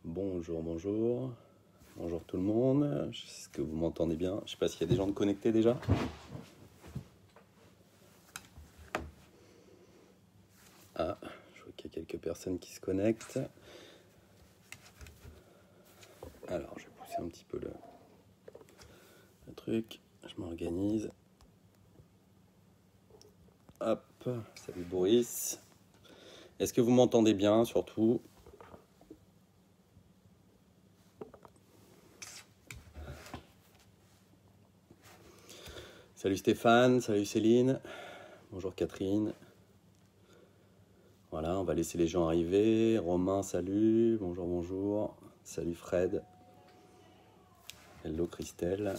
Bonjour, bonjour. Bonjour tout le monde. Est-ce que vous m'entendez bien? Je ne sais pas s'il y a des gens de connectés déjà. Ah, je vois qu'il y a quelques personnes qui se connectent. Alors, je vais pousser un petit peu le truc. Je m'organise. Hop, salut Boris. Est-ce que vous m'entendez bien surtout? Salut Stéphane, salut Céline. Bonjour Catherine. Voilà, on va laisser les gens arriver. Romain, salut. Bonjour, bonjour. Salut Fred. Hello Christelle.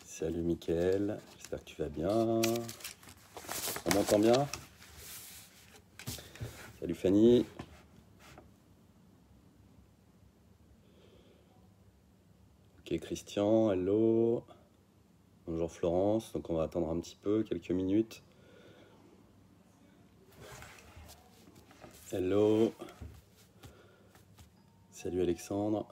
Salut Mickaël. J'espère que tu vas bien. On m'entend bien? Salut Fanny. Ok Christian, hello. Bonjour Florence. Donc on va attendre un petit peu, quelques minutes. Hello. Salut Alexandre.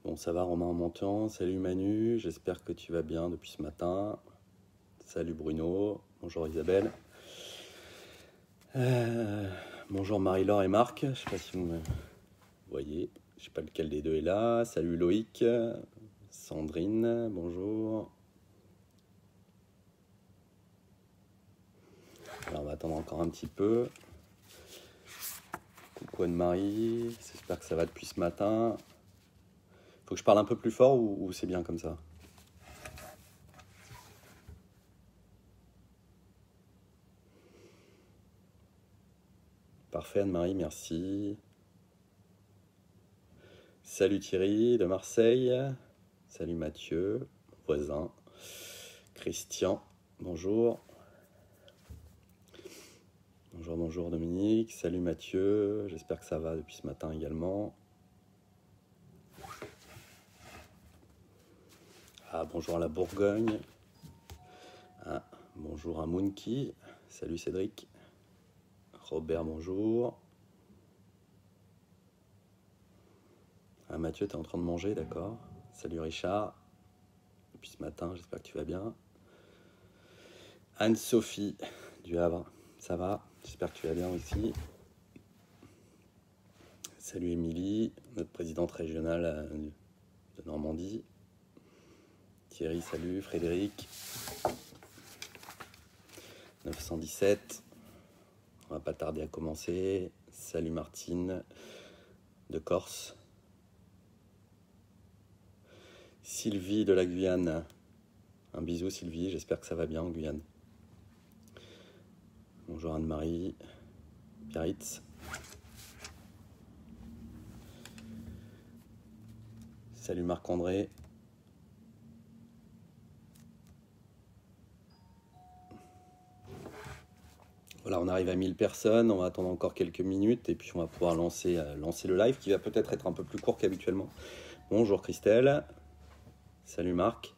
Bon, ça va Romain en montant. Salut Manu, j'espère que tu vas bien depuis ce matin. Salut Bruno. Bonjour Isabelle. Bonjour Marie-Laure et Marc. Je ne sais pas si vous me voyez. Je ne sais pas lequel des deux est là. Salut Loïc. Sandrine, bonjour. Alors on va attendre encore un petit peu. Coucou Anne-Marie. J'espère que ça va depuis ce matin. Faut que je parle un peu plus fort ou c'est bien comme ça? Parfait Anne-Marie, merci. Salut Thierry de Marseille. Salut Mathieu, voisin. Christian, bonjour. Bonjour, bonjour Dominique. Salut Mathieu, j'espère que ça va depuis ce matin également. Ah, bonjour à la Bourgogne. Ah, bonjour à Mounki. Salut Cédric. Robert, bonjour. Ah, Mathieu, tu es en train de manger, d'accord. Salut Richard. Depuis ce matin, j'espère que tu vas bien. Anne-Sophie du Havre, ça va? J'espère que tu vas bien aussi. Salut Émilie, notre présidente régionale de Normandie. Thierry, salut. Frédéric. 917. On va pas tarder à commencer. Salut Martine de Corse. Sylvie de la Guyane. Un bisou Sylvie, j'espère que ça va bien en Guyane. Bonjour Anne-Marie. Biarritz. Salut Marc-André. Voilà, on arrive à 1000 personnes, on va attendre encore quelques minutes et puis on va pouvoir lancer le live qui va peut-être être un peu plus court qu'habituellement. Bonjour Christelle. Salut Marc.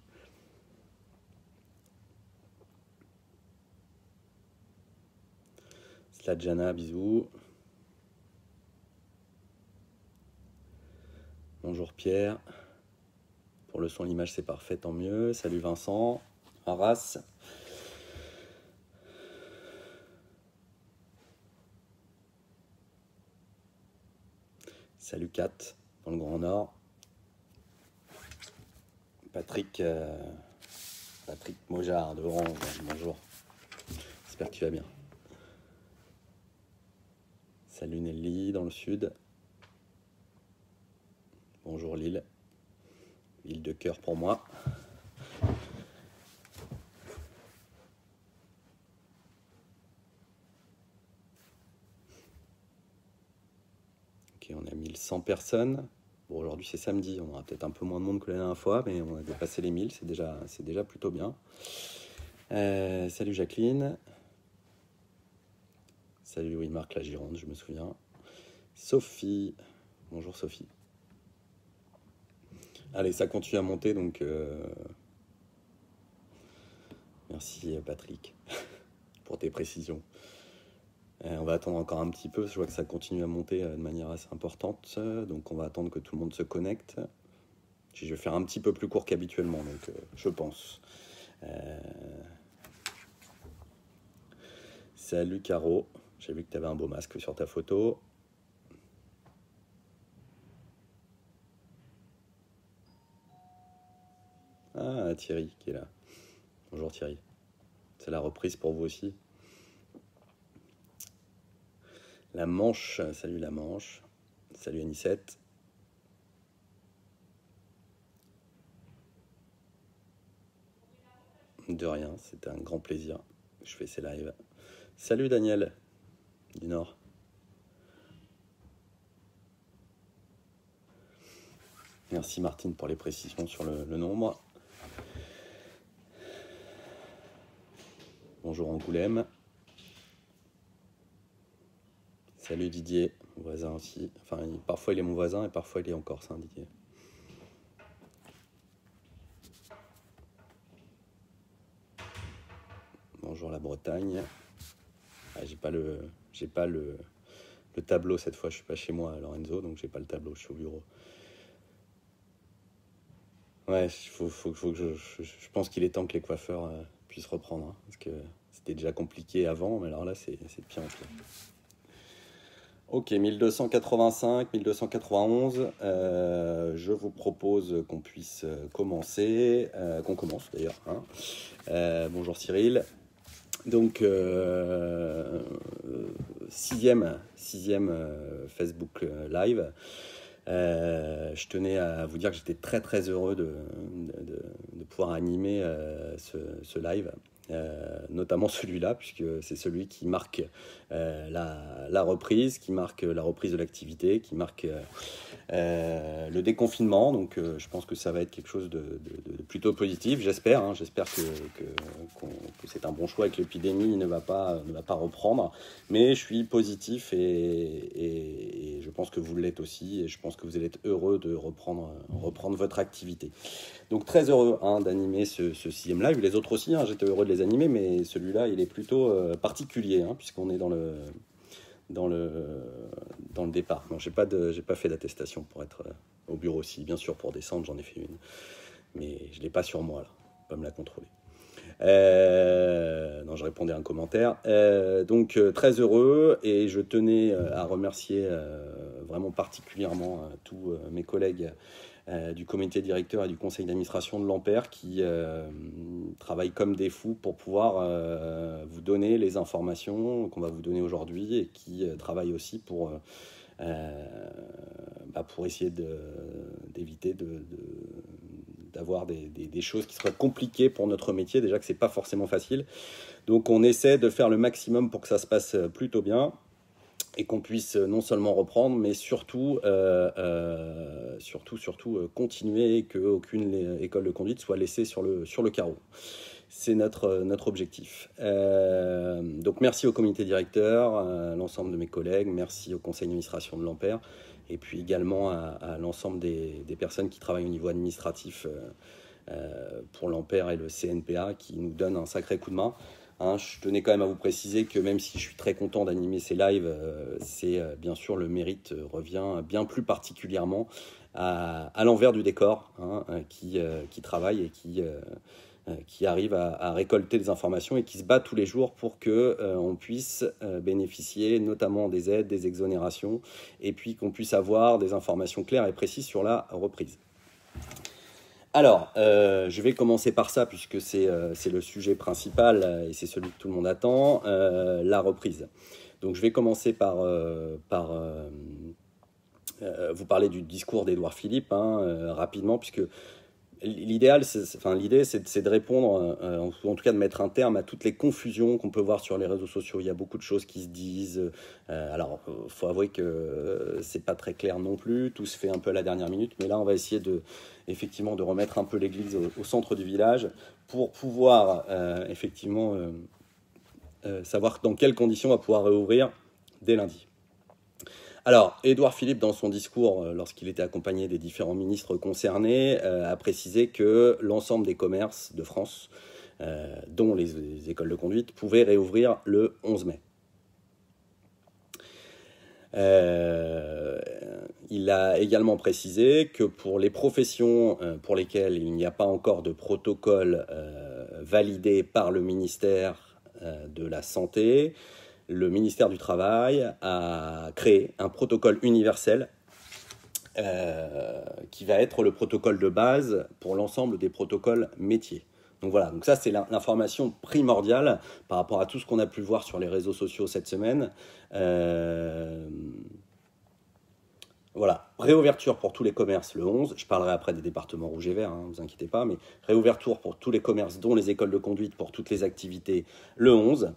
Sladjana, bisous. Bonjour Pierre. Pour le son, l'image c'est parfait, tant mieux. Salut Vincent. Arras. Salut Kat, dans le Grand Nord. Patrick Mojard de Orange, bonjour. J'espère que tu vas bien. Salut Nelly, dans le sud. Bonjour Lille. Ville de cœur pour moi. Ok, on a 1100 personnes. Bon, aujourd'hui c'est samedi, on aura peut-être un peu moins de monde que la dernière fois, mais on a dépassé les 1000, c'est déjà plutôt bien. Salut Jacqueline. Salut Louis-Marc, la Gironde, je me souviens. Sophie. Bonjour Sophie. Allez, ça continue à monter, donc merci Patrick pour tes précisions. On va attendre encore un petit peu, je vois que ça continue à monter de manière assez importante, donc on va attendre que tout le monde se connecte. Je vais faire un petit peu plus court qu'habituellement, donc je pense. Salut Caro, j'ai vu que tu avais un beau masque sur ta photo. Ah, Thierry qui est là. Bonjour Thierry. C'est la reprise pour vous aussi. La Manche, salut la Manche. Salut Anicette. De rien, c'était un grand plaisir. Je fais ces lives. Salut Daniel, du Nord. Merci Martine pour les précisions sur le nombre. Bonjour Angoulême. Salut Didier, mon voisin aussi. Enfin, parfois il est mon voisin et parfois il est en Corse, hein, Didier. Bonjour la Bretagne. Ah, j'ai pas le tableau cette fois, je suis pas chez moi à Lorenzo, donc j'ai pas le tableau, je suis au bureau. Ouais, faut que je pense qu'il est temps que les coiffeurs puissent reprendre, hein, parce que c'était déjà compliqué avant, mais alors là c'est de pire en pire. Ok, 1285, 1291, je vous propose qu'on puisse commencer, qu'on commence d'ailleurs. Hein. Bonjour Cyril. Donc, sixième Facebook Live. Je tenais à vous dire que j'étais très très heureux de pouvoir animer ce live. Notamment celui-là, puisque c'est celui qui marque la reprise, qui marque la reprise de l'activité, qui marque le déconfinement. Donc je pense que ça va être quelque chose de plutôt positif, j'espère. Hein, j'espère que c'est un bon choix et que l'épidémie ne va pas reprendre. Mais je suis positif et je pense que vous l'êtes aussi. Et je pense que vous allez être heureux de reprendre votre activité. Donc très heureux d'animer ce sixième live. Les autres aussi, j'étais heureux de les animer, mais celui-là, il est plutôt particulier, puisqu'on est dans le départ. Non, j'ai pas fait d'attestation pour être au bureau aussi. Bien sûr, pour descendre, j'en ai fait une. Mais je ne l'ai pas sur moi, là. Pas me la contrôler. Non, je répondais à un commentaire. Donc, très heureux. Et je tenais à remercier vraiment particulièrement tous mes collègues du comité directeur et du conseil d'administration de l'Ampère qui travaillent comme des fous pour pouvoir vous donner les informations qu'on va vous donner aujourd'hui et qui travaillent aussi pour essayer d'éviter d'avoir des choses qui seraient compliquées pour notre métier, déjà que c'est pas forcément facile. Donc on essaie de faire le maximum pour que ça se passe plutôt bien et qu'on puisse non seulement reprendre, mais surtout continuer et qu'aucune école de conduite soit laissée sur le carreau. C'est notre objectif. Donc merci au comité directeur, à l'ensemble de mes collègues, merci au conseil d'administration de l'Ampère, et puis également à l'ensemble des personnes qui travaillent au niveau administratif pour l'Ampère et le CNPA, qui nous donnent un sacré coup de main. Je tenais quand même à vous préciser que même si je suis très content d'animer ces lives, c'est bien sûr le mérite revient bien plus particulièrement à l'envers du décor, qui travaille et qui arrive à récolter des informations et qui se bat tous les jours pour qu'on puisse bénéficier notamment des aides, des exonérations, et puis qu'on puisse avoir des informations claires et précises sur la reprise. Alors, je vais commencer par ça puisque c'est le sujet principal et c'est celui que tout le monde attend, la reprise. Donc je vais commencer par vous parler du discours d'Édouard Philippe rapidement, puisque l'idée, c'est de répondre, ou en tout cas de mettre un terme à toutes les confusions qu'on peut voir sur les réseaux sociaux. Il y a beaucoup de choses qui se disent. Alors, faut avouer que c'est pas très clair non plus. Tout se fait un peu à la dernière minute. Mais là, on va essayer effectivement de remettre un peu l'église au centre du village pour pouvoir savoir dans quelles conditions on va pouvoir réouvrir dès lundi. Alors, Édouard Philippe, dans son discours, lorsqu'il était accompagné des différents ministres concernés, a précisé que l'ensemble des commerces de France, dont les écoles de conduite, pouvaient réouvrir le 11 mai. Il a également précisé que pour les professions pour lesquelles il n'y a pas encore de protocole validé par le ministère de la Santé, le ministère du Travail a créé un protocole universel qui va être le protocole de base pour l'ensemble des protocoles métiers. Donc voilà, donc ça c'est l'information primordiale par rapport à tout ce qu'on a pu voir sur les réseaux sociaux cette semaine. Voilà, réouverture pour tous les commerces le 11. Je parlerai après des départements rouges et verts, ne vous inquiétez pas, mais réouverture pour tous les commerces, dont les écoles de conduite, pour toutes les activités le 11.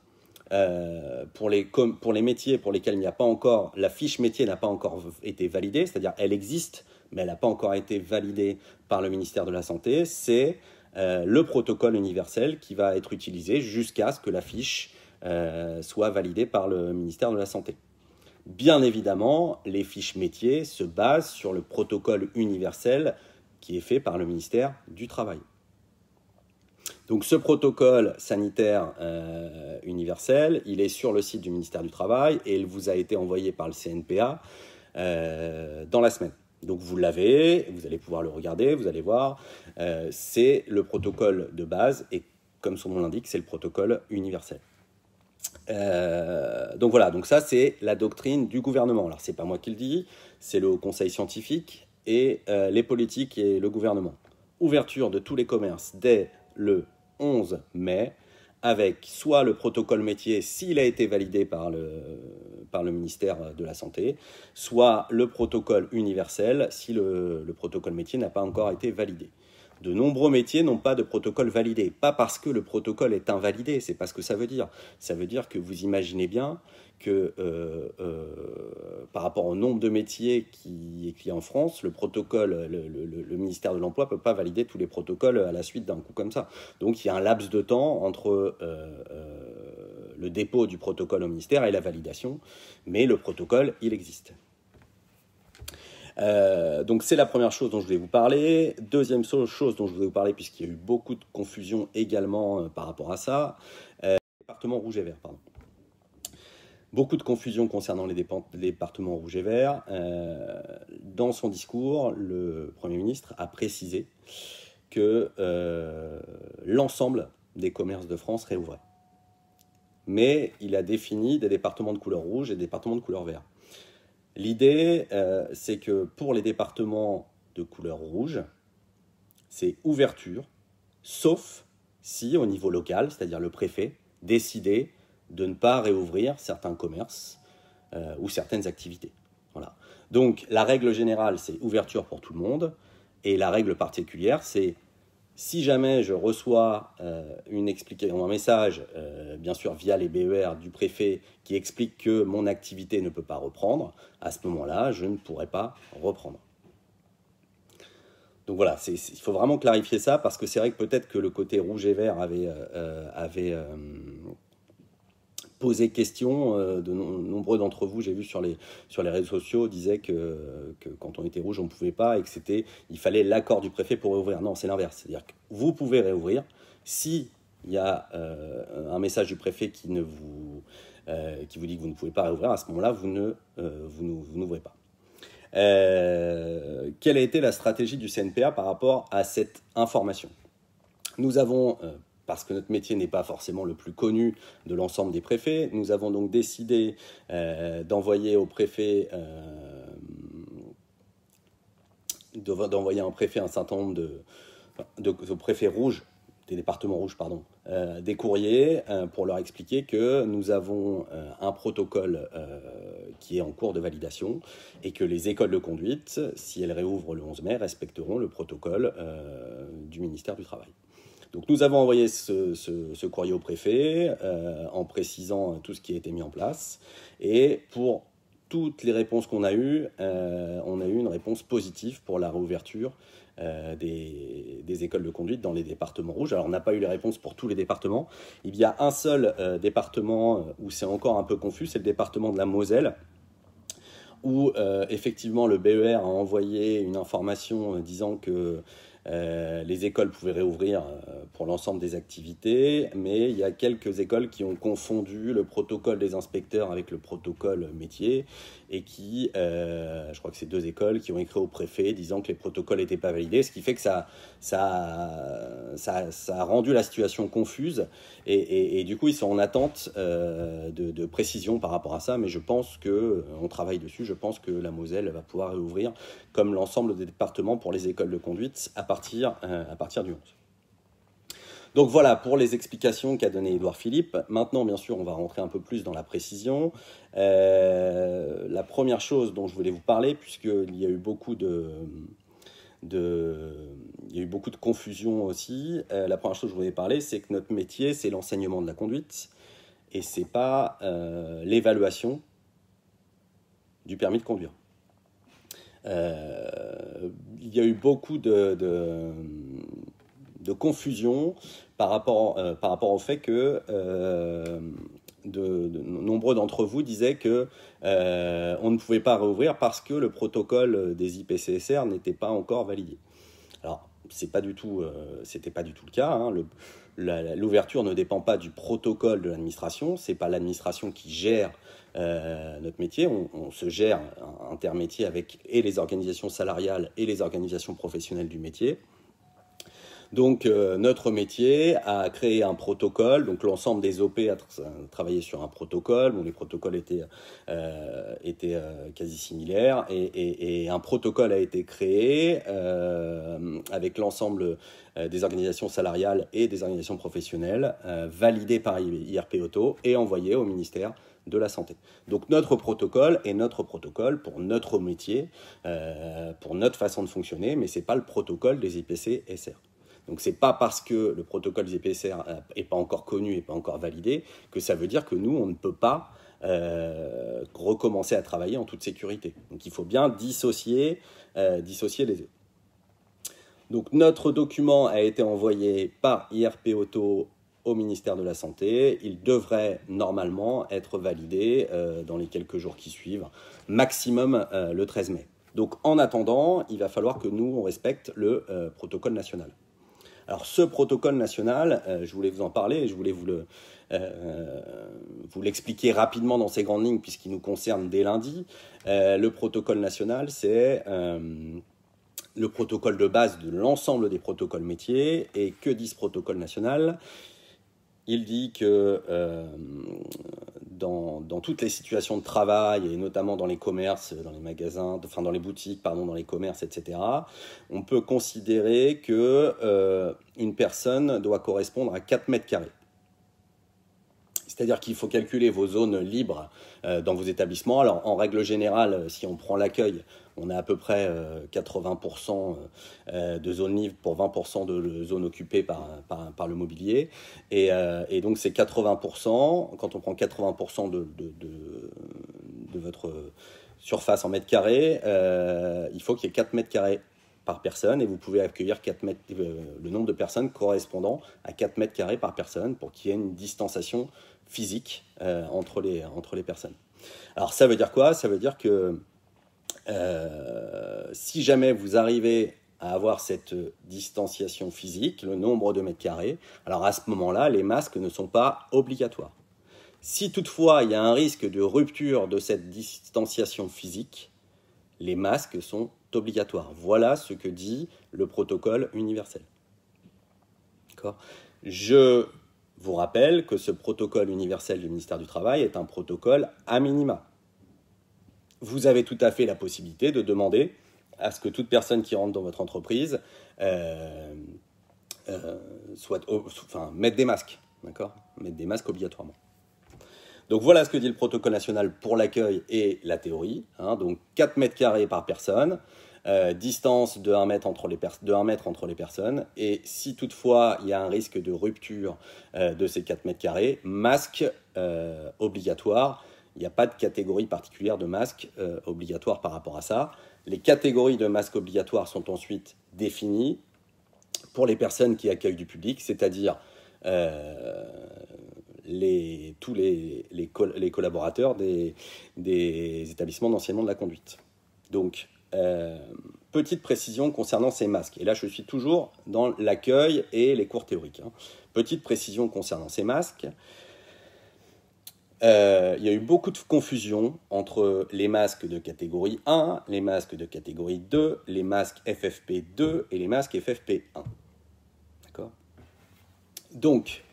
Pour les métiers pour lesquels il n'y a pas encore, la fiche métier n'a pas encore été validée, c'est-à-dire elle existe, mais elle n'a pas encore été validée par le ministère de la Santé, c'est le protocole universel qui va être utilisé jusqu'à ce que la fiche soit validée par le ministère de la Santé. Bien évidemment, les fiches métiers se basent sur le protocole universel qui est fait par le ministère du Travail. Donc ce protocole sanitaire universel, il est sur le site du ministère du Travail et il vous a été envoyé par le CNPA dans la semaine. Donc vous l'avez, vous allez pouvoir le regarder, vous allez voir, c'est le protocole de base et comme son nom l'indique, c'est le protocole universel. Donc voilà, donc ça c'est la doctrine du gouvernement. Alors c'est pas moi qui le dis, c'est le Conseil scientifique et les politiques et le gouvernement. Ouverture de tous les commerces dès le 11 mai avec soit le protocole métier s'il a été validé par le ministère de la Santé, soit le protocole universel si le protocole métier n'a pas encore été validé. De nombreux métiers n'ont pas de protocole validé. Pas parce que le protocole est invalidé, c'est pas ce que ça veut dire. Ça veut dire que vous imaginez bien que par rapport au nombre de métiers qui est en France, le protocole, le ministère de l'Emploi ne peut pas valider tous les protocoles à la suite d'un coup comme ça. Donc il y a un laps de temps entre le dépôt du protocole au ministère et la validation, mais le protocole, il existe. Donc c'est la première chose dont je voulais vous parler. Deuxième chose dont je voulais vous parler, puisqu'il y a eu beaucoup de confusion également par rapport à ça, département rouge et vert, pardon. Beaucoup de confusion concernant les départements rouge et vert. Dans son discours, le Premier ministre a précisé que l'ensemble des commerces de France réouvraient. Mais il a défini des départements de couleur rouge et des départements de couleur vert. L'idée, c'est que pour les départements de couleur rouge, c'est ouverture, sauf si au niveau local, c'est-à-dire le préfet, décidait de ne pas réouvrir certains commerces ou certaines activités. Voilà. Donc la règle générale, c'est ouverture pour tout le monde, et la règle particulière, c'est si jamais je reçois une explication, un message, bien sûr via les BER du préfet, qui explique que mon activité ne peut pas reprendre, à ce moment-là, je ne pourrai pas reprendre. Donc voilà, il faut vraiment clarifier ça, parce que c'est vrai que peut-être que le côté rouge et vert avait posé question. De nombreux d'entre vous, j'ai vu sur les réseaux sociaux, disaient que quand on était rouge, on ne pouvait pas, et que il fallait l'accord du préfet pour réouvrir. Non, c'est l'inverse. C'est-à-dire que vous pouvez réouvrir si il y a un message du préfet qui vous dit que vous ne pouvez pas réouvrir. À ce moment-là, vous n'ouvrez pas. Quelle a été la stratégie du CNPA par rapport à cette information? Nous avons, parce que notre métier n'est pas forcément le plus connu de l'ensemble des préfets, nous avons donc décidé d'envoyer au préfet d'envoyer un préfet un certain nombre de préfets rouges, des départements rouges, pardon, des courriers pour leur expliquer que nous avons un protocole qui est en cours de validation et que les écoles de conduite, si elles réouvrent le 11 mai, respecteront le protocole du ministère du Travail. Donc nous avons envoyé ce courrier au préfet en précisant tout ce qui a été mis en place, et pour toutes les réponses qu'on a eues, on a eu une réponse positive pour la réouverture des écoles de conduite dans les départements rouges. Alors on n'a pas eu les réponses pour tous les départements. Il y a un seul département où c'est encore un peu confus, c'est le département de la Moselle, où effectivement le BER a envoyé une information disant que les écoles pouvaient réouvrir pour l'ensemble des activités, mais il y a quelques écoles qui ont confondu le protocole des inspecteurs avec le protocole métier, et qui, je crois que c'est 2 écoles qui ont écrit au préfet disant que les protocoles n'étaient pas validés, ce qui fait que ça a rendu la situation confuse, et du coup ils sont en attente de précision par rapport à ça, mais je pense qu'on travaille dessus, je pense que la Moselle va pouvoir réouvrir comme l'ensemble des départements pour les écoles de conduite à partir du 11. Donc voilà pour les explications qu'a donné Édouard Philippe. Maintenant, bien sûr, on va rentrer un peu plus dans la précision. La première chose dont je voulais vous parler, puisqu'il y a eu beaucoup de confusion aussi, la première chose que je voulais parler, c'est que notre métier, c'est l'enseignement de la conduite, et c'est pas l'évaluation du permis de conduire. Il y a eu beaucoup de confusion par rapport au fait que nombreux d'entre vous disaient que on ne pouvait pas réouvrir parce que le protocole des IPCSR n'était pas encore validé. Alors, c'était pas du tout le cas, hein. L'ouverture ne dépend pas du protocole de l'administration, c'est pas l'administration qui gère notre métier, on se gère intermétier avec et les organisations salariales et les organisations professionnelles du métier. Donc notre métier a créé un protocole, donc l'ensemble des OP a travaillé sur un protocole, bon, les protocoles étaient quasi similaires, et un protocole a été créé avec l'ensemble des organisations salariales et des organisations professionnelles, validé par IRP Auto et envoyé au ministère de la Santé. Donc notre protocole est notre protocole pour notre métier, pour notre façon de fonctionner, mais ce n'est pas le protocole des IPC-SR. Donc c'est pas parce que le protocole des IPCR n'est pas encore connu et pas encore validé que ça veut dire que nous, on ne peut pas recommencer à travailler en toute sécurité. Donc il faut bien dissocier les deux. Donc notre document a été envoyé par IRP Auto au ministère de la Santé. Il devrait normalement être validé dans les quelques jours qui suivent, maximum le 13 mai. Donc en attendant, il va falloir que nous, on respecte le protocole national. Alors ce protocole national, je voulais vous en parler et je voulais vous l'expliquer rapidement dans ses grandes lignes puisqu'il nous concerne dès lundi. Le protocole national, c'est le protocole de base de l'ensemble des protocoles métiers. Et que dit ce protocole national ? Il dit que dans toutes les situations de travail, et notamment dans les commerces, dans les magasins, enfin dans les boutiques, pardon, dans les commerces, etc., on peut considérer qu'une personne doit correspondre à 4 mètres carrés. C'est-à-dire qu'il faut calculer vos zones libres dans vos établissements. Alors, en règle générale, si on prend l'accueil, on a à peu près 80% de zones libres pour 20% de zones occupées par le mobilier. Et donc, ces 80%, quand on prend 80% de votre surface en mètres carrés, il faut qu'il y ait 4 mètres carrés par personne, et vous pouvez accueillir le nombre de personnes correspondant à 4 mètres carrés par personne pour qu'il y ait une distanciation physique entre les personnes. Alors ça veut dire quoi ? Ça veut dire que si jamais vous arrivez à avoir cette distanciation physique, le nombre de mètres carrés, alors à ce moment-là, les masques ne sont pas obligatoires. Si toutefois il y a un risque de rupture de cette distanciation physique, les masques sont obligatoires. Voilà ce que dit le protocole universel. D'accord ? Je vous rappelle que ce protocole universel du ministère du Travail est un protocole à minima. Vous avez tout à fait la possibilité de demander à ce que toute personne qui rentre dans votre entreprise mette des masques. D'accord ? Mette des masques obligatoirement. Donc voilà ce que dit le protocole national pour l'accueil et la théorie. Donc 4 mètres carrés par personne, distance de 1 mètre entre les personnes. Et si toutefois il y a un risque de rupture de ces 4 mètres carrés, masque obligatoire. Il n'y a pas de catégorie particulière de masque obligatoire par rapport à ça. Les catégories de masques obligatoires sont ensuite définies pour les personnes qui accueillent du public, c'est-à-dire tous les collaborateurs des établissements d'enseignement de la conduite. Donc, petite précision concernant ces masques. Et là, je suis toujours dans l'accueil et les cours théoriques. Petite précision concernant ces masques. Il y a eu beaucoup de confusion entre les masques de catégorie 1, les masques de catégorie 2, les masques FFP2 et les masques FFP1. D'accord ? Donc,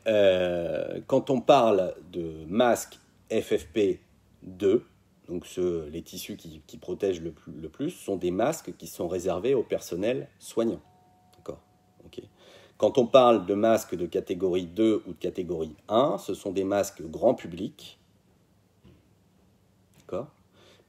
quand on parle de masques FFP2, donc les tissus qui protègent le plus sont des masques qui sont réservés au personnel soignant. D'accord ? Okay. Quand on parle de masques de catégorie 2 ou de catégorie 1, ce sont des masques grand public, d'accord,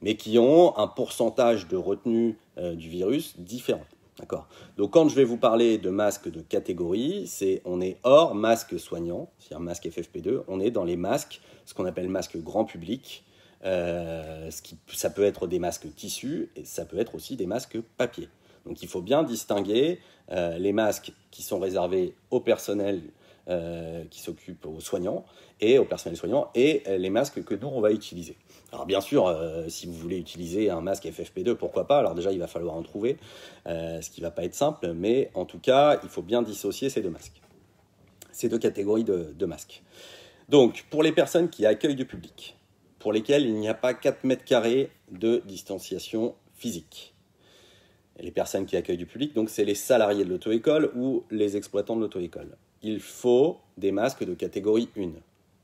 mais qui ont un pourcentage de retenue du virus différent. D'accord. Donc quand je vais vous parler de masques de catégorie, on est hors masque soignant, c'est-à-dire masque FFP2, on est dans les masques, ce qu'on appelle masques grand public. Ça peut être des masques tissus et ça peut être aussi des masques papier. Donc il faut bien distinguer les masques qui sont réservés au personnel qui s'occupe aux soignants et au personnel soignant et les masques que nous on va utiliser. Alors bien sûr, si vous voulez utiliser un masque FFP2, pourquoi pas? Alors déjà il va falloir en trouver, ce qui ne va pas être simple, mais en tout cas il faut bien dissocier ces deux masques, ces deux catégories de masques. Donc pour les personnes qui accueillent du public, pour lesquelles il n'y a pas 4 mètres carrés de distanciation physique. Et les personnes qui accueillent du public, donc c'est les salariés de l'auto-école ou les exploitants de l'auto-école. Il faut des masques de catégorie 1.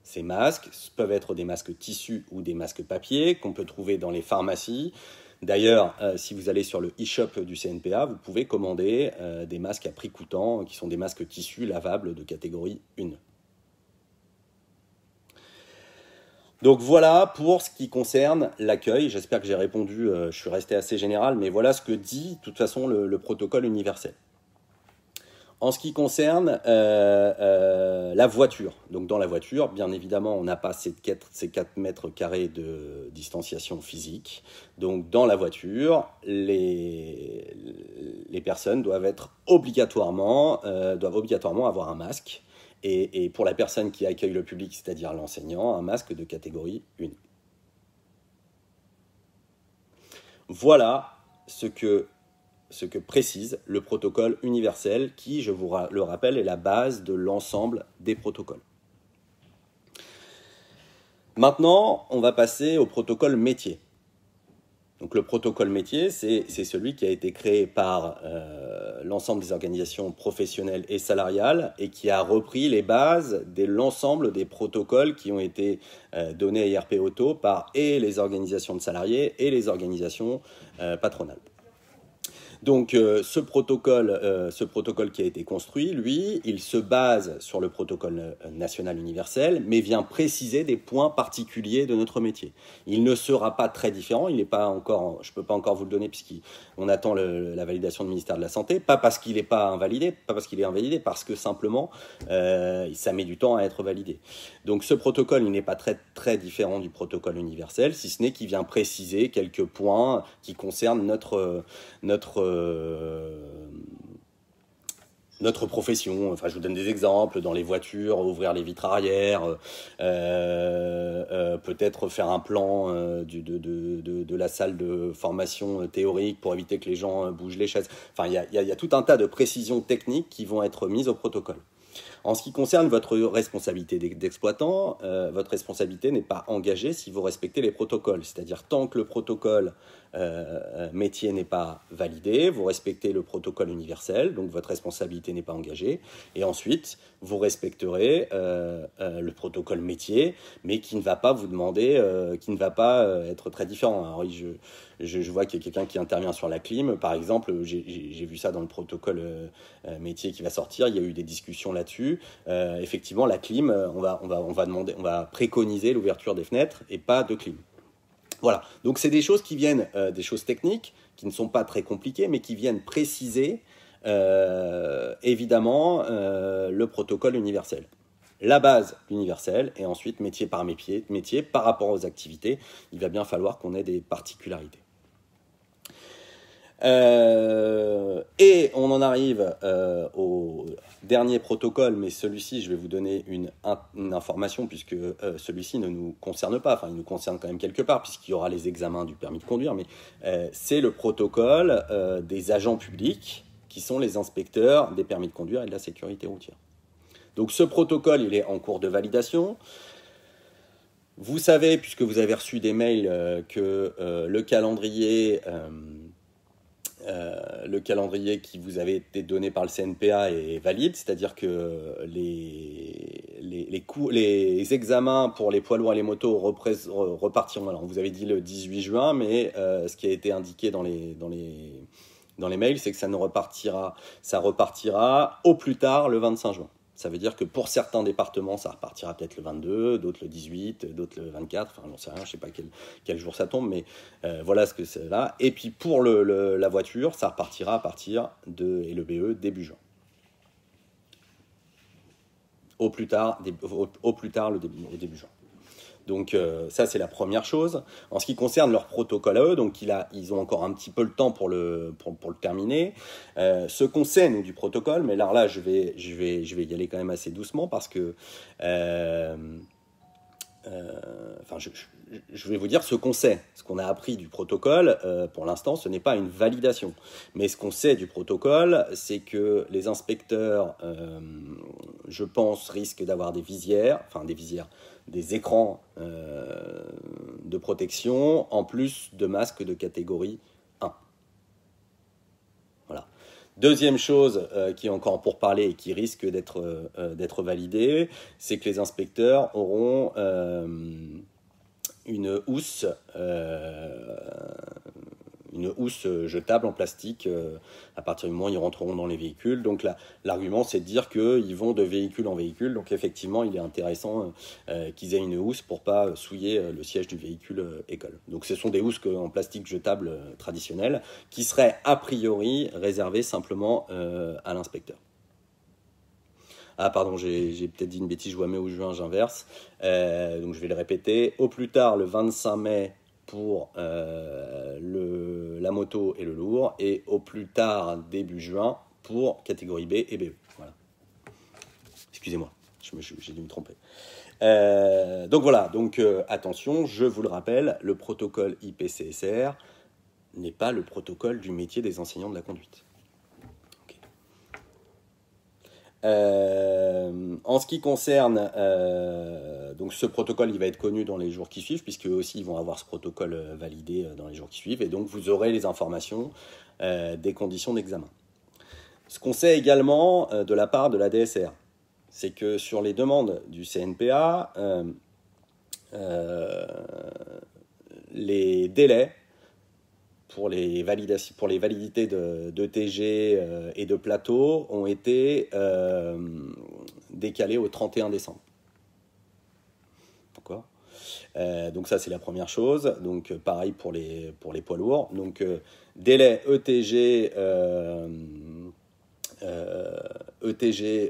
Ces masques peuvent être des masques tissus ou des masques papier qu'on peut trouver dans les pharmacies. D'ailleurs, si vous allez sur le e-shop du CNPA, vous pouvez commander des masques à prix coûtant qui sont des masques tissus lavables de catégorie 1. Donc voilà pour ce qui concerne l'accueil. J'espère que j'ai répondu, je suis resté assez général, mais voilà ce que dit de toute façon le protocole universel. En ce qui concerne la voiture, donc dans la voiture, bien évidemment, on n'a pas ces 4 mètres carrés de distanciation physique. Donc dans la voiture, les personnes doivent obligatoirement avoir un masque. Et pour la personne qui accueille le public, c'est-à-dire l'enseignant, un masque de catégorie 1. Voilà ce que précise le protocole universel qui, je vous le rappelle, est la base de l'ensemble des protocoles. Maintenant, on va passer au protocole métier. Donc le protocole métier, c'est celui qui a été créé par l'ensemble des organisations professionnelles et salariales et qui a repris les bases de l'ensemble des protocoles qui ont été donnés à IRP Auto par et les organisations de salariés et les organisations patronales. Donc ce protocole qui a été construit, lui, il se base sur le protocole national universel, mais vient préciser des points particuliers de notre métier. Il ne sera pas très différent, je ne peux pas encore vous le donner puisqu'on attend la validation du ministère de la Santé, pas parce qu'il n'est pas invalidé, parce que simplement ça met du temps à être validé. Donc ce protocole, il n'est pas très, très différent du protocole universel, si ce n'est qu'il vient préciser quelques points qui concernent notre profession. Enfin, je vous donne des exemples. Dans les voitures, ouvrir les vitres arrière, peut-être faire un plan de la salle de formation théorique pour éviter que les gens bougent les chaises. Enfin, il y a tout un tas de précisions techniques qui vont être mises au protocole. En ce qui concerne votre responsabilité d'exploitant, votre responsabilité n'est pas engagée si vous respectez les protocoles. C'est-à-dire tant que le protocole métier n'est pas validé, vous respectez le protocole universel, donc votre responsabilité n'est pas engagée. Et ensuite, vous respecterez le protocole métier, mais qui ne va pas vous demander, qui ne va pas être très différent. Alors, je vois qu'il y a quelqu'un qui intervient sur la clim, par exemple, j'ai vu ça dans le protocole métier qui va sortir, il y a eu des discussions là-dessus. Effectivement, la clim, on va préconiser l'ouverture des fenêtres et pas de clim. Voilà, donc c'est des choses qui viennent, des choses techniques, qui ne sont pas très compliquées, mais qui viennent préciser, évidemment, le protocole universel. La base universelle, et ensuite, métier par métier, par rapport aux activités, il va bien falloir qu'on ait des particularités. Et on en arrive au dernier protocole, mais celui-ci, je vais vous donner une information, puisque celui-ci ne nous concerne pas, enfin il nous concerne quand même quelque part, puisqu'il y aura les examens du permis de conduire, mais c'est le protocole des agents publics, qui sont les inspecteurs des permis de conduire et de la sécurité routière. Donc ce protocole, il est en cours de validation. Vous savez, puisque vous avez reçu des mails, que le calendrier qui vous avait été donné par le CNPA est valide, c'est-à-dire que les examens pour les poids lourds et les motos repartiront. Alors, on vous avait dit le 18 juin, mais ce qui a été indiqué dans les mails, c'est que ça repartira au plus tard le 25 juin. Ça veut dire que pour certains départements, ça repartira peut-être le 22, d'autres le 18, d'autres le 24, enfin, j'en sais rien, je ne sais pas quel jour ça tombe, mais voilà ce que c'est là. Et puis pour la voiture, ça repartira à partir et le BE début juin. Au plus tard au début juin. Donc ça, c'est la première chose. En ce qui concerne leur protocole à eux, donc ils ont encore un petit peu le temps pour le terminer. Ce qu'on sait, nous, du protocole, mais là je vais y aller quand même assez doucement parce que... je vais vous dire ce qu'on sait. Ce qu'on a appris du protocole, pour l'instant, ce n'est pas une validation. Mais ce qu'on sait du protocole, c'est que les inspecteurs, je pense, risquent d'avoir des écrans de protection, en plus de masques de catégorie 1. Voilà. Deuxième chose qui est encore pour parler et qui risque d'être validée, c'est que les inspecteurs auront une housse jetable en plastique à partir du moment où ils rentreront dans les véhicules. Donc l'argument, c'est de dire qu'ils vont de véhicule en véhicule. Donc effectivement, il est intéressant qu'ils aient une housse pour ne pas souiller le siège du véhicule école. Donc ce sont des housses en plastique jetable traditionnelles qui seraient a priori réservées simplement à l'inspecteur. Ah pardon, j'ai peut-être dit une bêtise, je vois mai ou juin, j'inverse. Donc je vais le répéter. Au plus tard, le 25 mai, pour la moto et le lourd, et au plus tard début juin pour catégorie B et BE. Voilà. Excusez-moi, j'ai dû me tromper. Donc voilà, donc attention, je vous le rappelle, le protocole IPCSR n'est pas le protocole du métier des enseignants de la conduite. En ce qui concerne donc ce protocole, il va être connu dans les jours qui suivent, puisque eux aussi ils vont avoir ce protocole validé dans les jours qui suivent, et donc vous aurez les informations des conditions d'examen. Ce qu'on sait également de la part de la DSR, c'est que sur les demandes du CNPA, les délais pour les validités de TG et de plateau ont été décalés au 31 décembre. D'accord ? Donc ça, c'est la première chose. Donc pareil pour les poids lourds. Donc délai ETG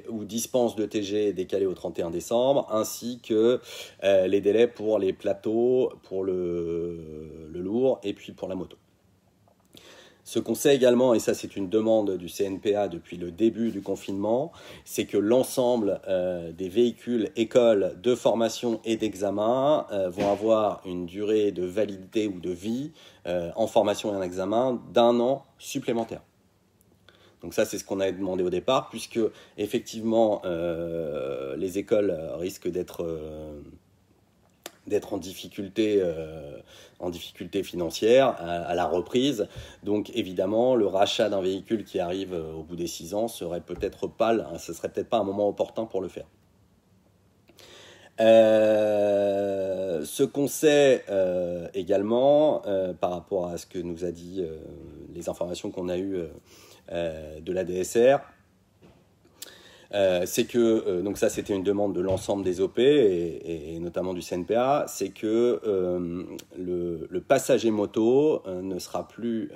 ou dispense de TG décalé au 31 décembre, ainsi que les délais pour les plateaux, pour le lourd et puis pour la moto. Ce qu'on sait également, et ça c'est une demande du CNPA depuis le début du confinement, c'est que l'ensemble des véhicules écoles de formation et d'examen vont avoir une durée de validité ou de vie en formation et en examen d'1 an supplémentaire. Donc ça, c'est ce qu'on a demandé au départ, puisque effectivement les écoles risquent d'être en difficulté financière à la reprise. Donc évidemment, le rachat d'un véhicule qui arrive au bout des 6 ans ce serait peut-être pas un moment opportun pour le faire. Ce qu'on sait également par rapport à ce que nous a dit les informations qu'on a eues de la DSR, c'est que, donc ça c'était une demande de l'ensemble des OP et notamment du CNPA, c'est que le passager moto ne sera plus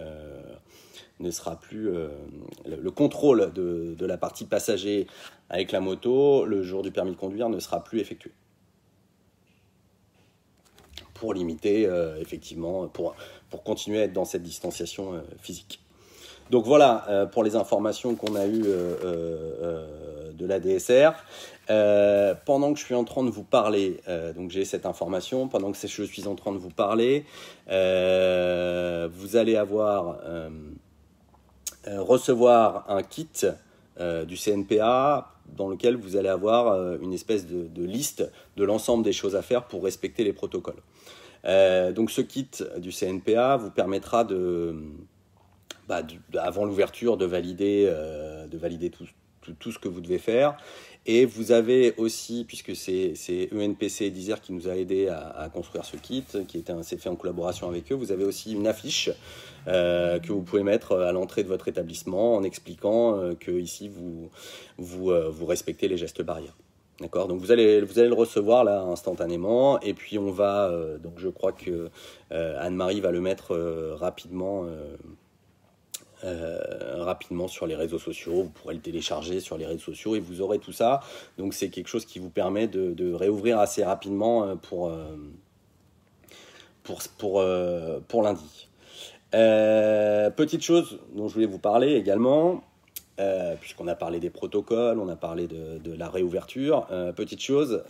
le contrôle de la partie passager avec la moto le jour du permis de conduire ne sera plus effectué. Pour limiter, effectivement, pour continuer à être dans cette distanciation physique. Donc voilà pour les informations qu'on a eues de la DSR. Pendant que je suis en train de vous parler, donc j'ai cette information, pendant que je suis en train de vous parler, vous allez recevoir un kit du CNPA dans lequel vous allez avoir une espèce de liste de l'ensemble des choses à faire pour respecter les protocoles. Donc ce kit du CNPA vous permettra avant l'ouverture de valider tout ce que vous devez faire. Et vous avez aussi, puisque c'est ENPC Deezer qui nous a aidé à construire ce kit, c'est fait en collaboration avec eux, vous avez aussi une affiche que vous pouvez mettre à l'entrée de votre établissement en expliquant que ici vous respectez les gestes barrières. D'accord, donc vous allez le recevoir là instantanément, et puis on va, donc je crois que Anne-Marie va le mettre rapidement sur les réseaux sociaux. Vous pourrez le télécharger sur les réseaux sociaux et vous aurez tout ça. Donc c'est quelque chose qui vous permet de réouvrir assez rapidement pour lundi. Petite chose dont je voulais vous parler également, puisqu'on a parlé des protocoles, on a parlé de la réouverture, petite chose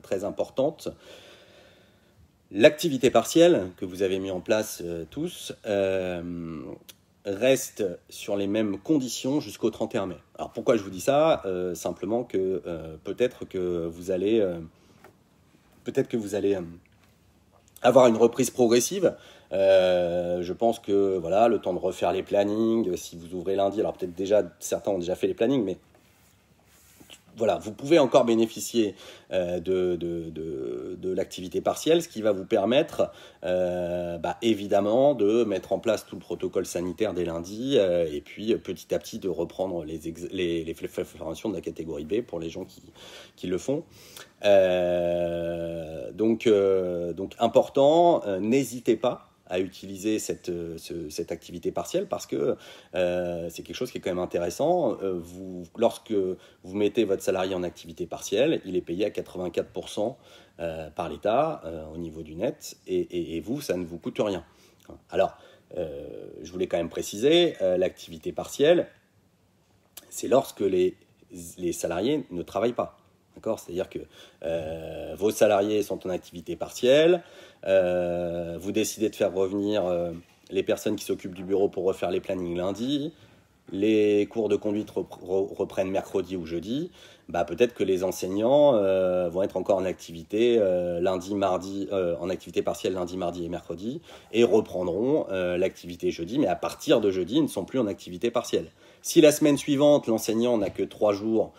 très importante, l'activité partielle que vous avez mis en place tous reste sur les mêmes conditions jusqu'au 31 mai. Alors pourquoi je vous dis ça? Simplement que peut-être que vous allez avoir une reprise progressive. Je pense que voilà, le temps de refaire les plannings, si vous ouvrez lundi, alors peut-être déjà certains ont déjà fait les plannings, mais voilà, vous pouvez encore bénéficier de l'activité partielle, ce qui va vous permettre évidemment de mettre en place tout le protocole sanitaire dès lundi et puis petit à petit de reprendre les formations de la catégorie B pour les gens qui le font. Donc important, n'hésitez pas à utiliser cette activité partielle parce que c'est quelque chose qui est quand même intéressant. Lorsque vous mettez votre salarié en activité partielle, il est payé à 84% par l'État au niveau du net et vous, ça ne vous coûte rien. Alors, je voulais quand même préciser, l'activité partielle, c'est lorsque les salariés ne travaillent pas. D'accord, c'est-à-dire que vos salariés sont en activité partielle, vous décidez de faire revenir les personnes qui s'occupent du bureau pour refaire les plannings lundi, les cours de conduite reprennent mercredi ou jeudi, peut-être que les enseignants vont être encore en activité lundi, mardi, en activité partielle lundi, mardi et mercredi, et reprendront l'activité jeudi, mais à partir de jeudi, ils ne sont plus en activité partielle. Si la semaine suivante, l'enseignant n'a que 3 jours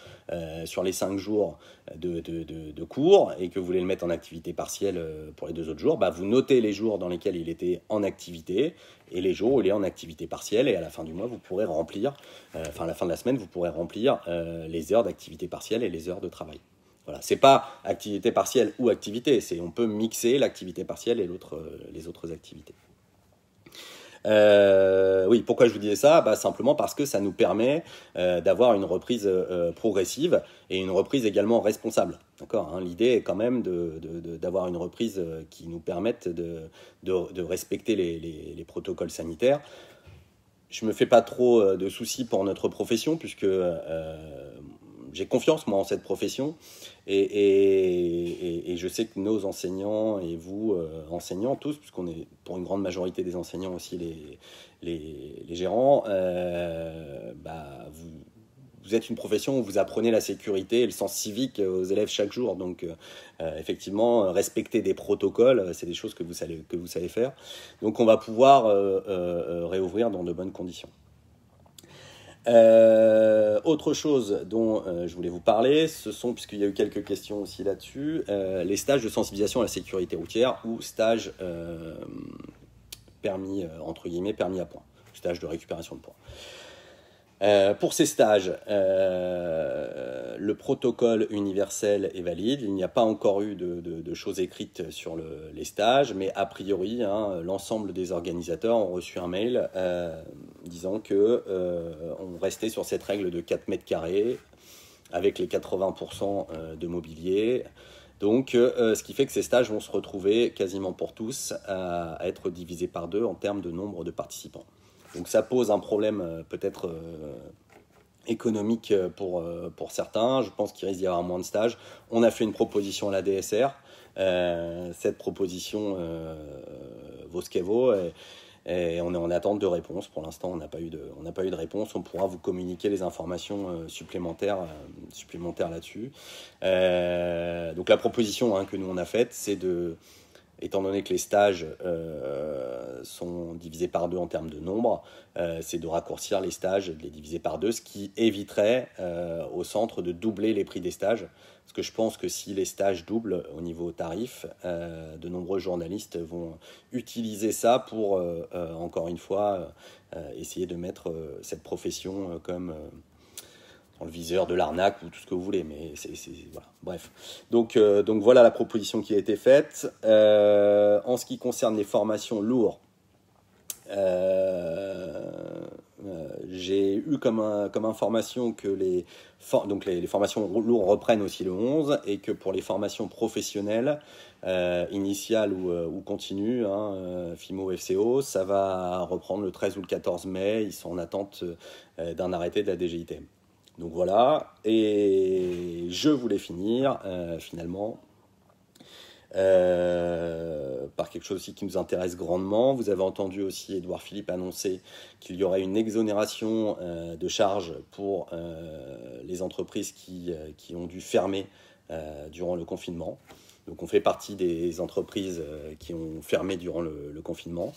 sur les 5 jours de cours et que vous voulez le mettre en activité partielle pour les 2 autres jours, vous notez les jours dans lesquels il était en activité et les jours où il est en activité partielle, et à la fin du mois, vous pourrez remplir, à la fin de la semaine, vous pourrez remplir les heures d'activité partielle et les heures de travail. Voilà, c'est pas activité partielle ou activité, on peut mixer l'activité partielle et les autres activités. Oui, pourquoi je vous disais ça? Simplement parce que ça nous permet d'avoir une reprise progressive et une reprise également responsable. D'accord, hein, l'idée est quand même d'avoir une reprise qui nous permette de respecter les protocoles sanitaires. Je me fais pas trop de soucis pour notre profession puisque j'ai confiance moi en cette profession et je sais que nos enseignants et vous enseignants tous, puisqu'on est pour une grande majorité des enseignants aussi les gérants, vous êtes une profession où vous apprenez la sécurité et le sens civique aux élèves chaque jour. Donc effectivement, respecter des protocoles, c'est des choses que vous savez faire. Donc on va pouvoir réouvrir dans de bonnes conditions. Autre chose dont je voulais vous parler, ce sont, puisqu'il y a eu quelques questions aussi là-dessus, les stages de sensibilisation à la sécurité routière ou stages permis, entre guillemets, permis à points, stage de récupération de points. Pour ces stages, le protocole universel est valide. Il n'y a pas encore eu de choses écrites sur les stages, mais a priori, l'ensemble des organisateurs ont reçu un mail disant qu'on restait sur cette règle de 4 mètres carrés avec les 80% de mobilier. Donc, ce qui fait que ces stages vont se retrouver quasiment pour tous à être divisés par 2 en termes de nombre de participants. Donc ça pose un problème peut-être économique pour certains. Je pense qu'il risque d'y avoir moins de stages. On a fait une proposition à la DSR. Cette proposition vaut ce qu'elle vaut. Et on est en attente de réponse. Pour l'instant, on n'a pas eu de réponse. On pourra vous communiquer les informations supplémentaires là-dessus. Donc la proposition que nous on a faite, c'est étant donné que les stages sont divisés par 2 en termes de nombre, c'est de raccourcir les stages et de les diviser par 2, ce qui éviterait au centre de doubler les prix des stages. Parce que je pense que si les stages doublent au niveau tarif, de nombreux journalistes vont utiliser ça pour, encore une fois, essayer de mettre cette profession comme dans le viseur de l'arnaque ou tout ce que vous voulez. Mais voilà. Bref. Donc voilà la proposition qui a été faite. En ce qui concerne les formations lourdes, j'ai eu comme information que les formations lourdes reprennent aussi le 11 et que pour les formations professionnelles, initiales ou continues, FIMO, FCO, ça va reprendre le 13 ou le 14 mai. Ils sont en attente d'un arrêté de la DGITM. Donc voilà, et je voulais finir finalement par quelque chose aussi qui nous intéresse grandement. Vous avez entendu aussi Édouard Philippe annoncer qu'il y aurait une exonération de charges pour les entreprises qui ont dû fermer durant le confinement. Donc on fait partie des entreprises qui ont fermé durant le confinement.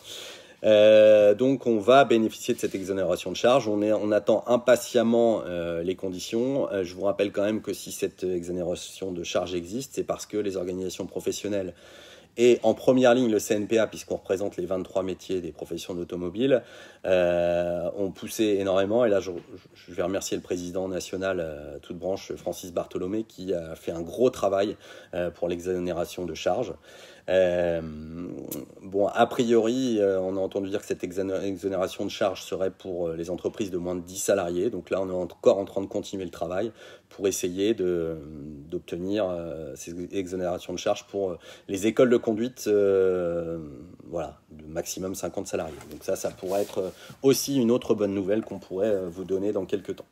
Donc on va bénéficier de cette exonération de charges. On attend impatiemment les conditions. Je vous rappelle quand même que si cette exonération de charges existe, c'est parce que les organisations professionnelles et en première ligne le CNPA, puisqu'on représente les 23 métiers des professions d'automobile, ont poussé énormément. Et là, je vais remercier le président national, toute branche, Francis Bartholomé, qui a fait un gros travail pour l'exonération de charges. Bon, a priori, on a entendu dire que cette exonération de charges serait pour les entreprises de moins de 10 salariés. Donc là, on est encore en train de continuer le travail pour essayer d'obtenir ces exonérations de charges pour les écoles de conduite, voilà, de maximum 50 salariés. Donc ça pourrait être aussi une autre bonne nouvelle qu'on pourrait vous donner dans quelques temps.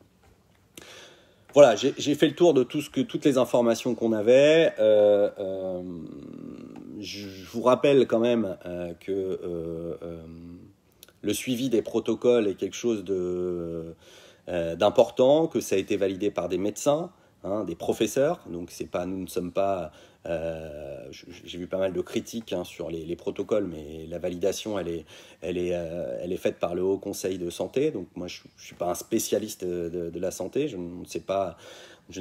Voilà, j'ai fait le tour de toutes les informations qu'on avait. Je vous rappelle quand même que le suivi des protocoles est quelque chose d'important, que ça a été validé par des médecins, des professeurs. Donc nous ne sommes pas... j'ai vu pas mal de critiques sur les protocoles, mais la validation, elle est faite par le Haut Conseil de santé. Donc moi, je ne suis pas un spécialiste de la santé. Je ne sais pas. Je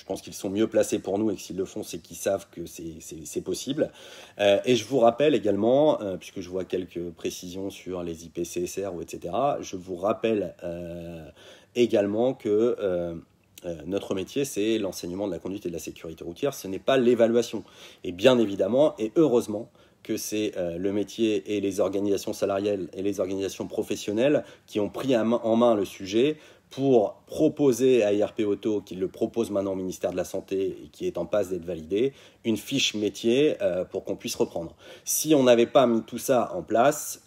pense qu'ils sont mieux placés pour nous et que s'ils le font, c'est qu'ils savent que c'est possible. Et je vous rappelle également, puisque je vois quelques précisions sur les IPCSR ou etc., je vous rappelle également que notre métier, c'est l'enseignement de la conduite et de la sécurité routière. Ce n'est pas l'évaluation. Et bien évidemment, et heureusement, que c'est le métier et les organisations salariales et les organisations professionnelles qui ont pris en main le sujet pour proposer à IRP Auto, qui le propose maintenant au ministère de la Santé et qui est en passe d'être validé, une fiche métier pour qu'on puisse reprendre. Si on n'avait pas mis tout ça en place,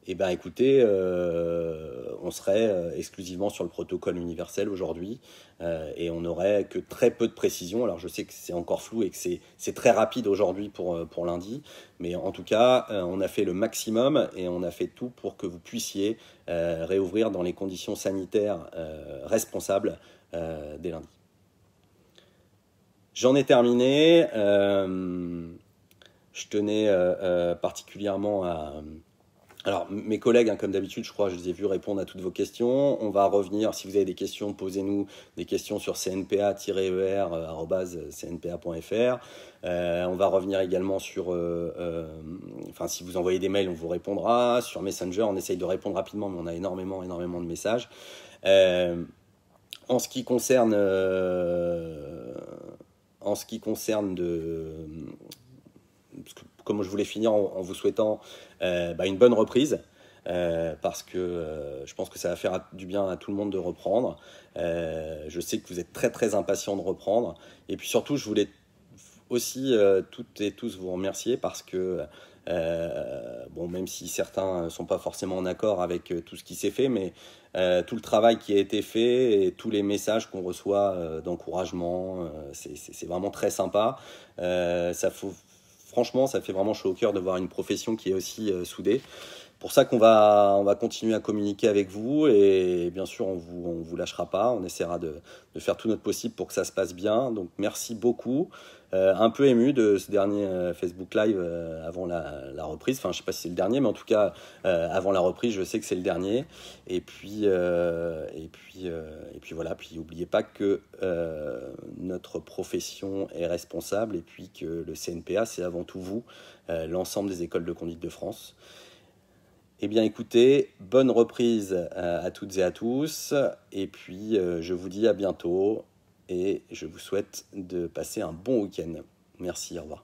eh bien, écoutez, on serait exclusivement sur le protocole universel aujourd'hui et on n'aurait que très peu de précision. Alors, je sais que c'est encore flou et que c'est très rapide aujourd'hui pour lundi, mais en tout cas, on a fait le maximum et on a fait tout pour que vous puissiez réouvrir dans les conditions sanitaires responsables dès lundi. J'en ai terminé. Je tenais particulièrement à... Alors, mes collègues, comme d'habitude, je crois, je les ai vus répondre à toutes vos questions. On va revenir, si vous avez des questions, posez-nous des questions sur cnpa-er@cnpa.fr. On va revenir également sur... si vous envoyez des mails, on vous répondra. Sur Messenger, on essaye de répondre rapidement, mais on a énormément de messages. En ce qui concerne... Comme je voulais finir en vous souhaitant une bonne reprise, parce que je pense que ça va faire du bien à tout le monde de reprendre. Je sais que vous êtes très très impatients de reprendre. Et puis surtout, je voulais aussi toutes et tous vous remercier parce que Bon, même si certains ne sont pas forcément en accord avec tout ce qui s'est fait, mais tout le travail qui a été fait et tous les messages qu'on reçoit d'encouragement, c'est vraiment très sympa. Franchement, ça fait vraiment chaud au cœur de voir une profession qui est aussi soudée. Pour ça on va continuer à communiquer avec vous et bien sûr on vous lâchera pas, on essaiera de faire tout notre possible pour que ça se passe bien. Donc merci beaucoup. Un peu ému de ce dernier Facebook Live avant la reprise. Enfin, je sais pas si c'est le dernier, mais en tout cas avant la reprise, je sais que c'est le dernier. Et puis voilà. Puis n'oubliez pas que notre profession est responsable et puis que le CNPA c'est avant tout vous, l'ensemble des écoles de conduite de France. Eh bien écoutez, bonne reprise à toutes et à tous, et puis je vous dis à bientôt, et je vous souhaite de passer un bon week-end. Merci, au revoir.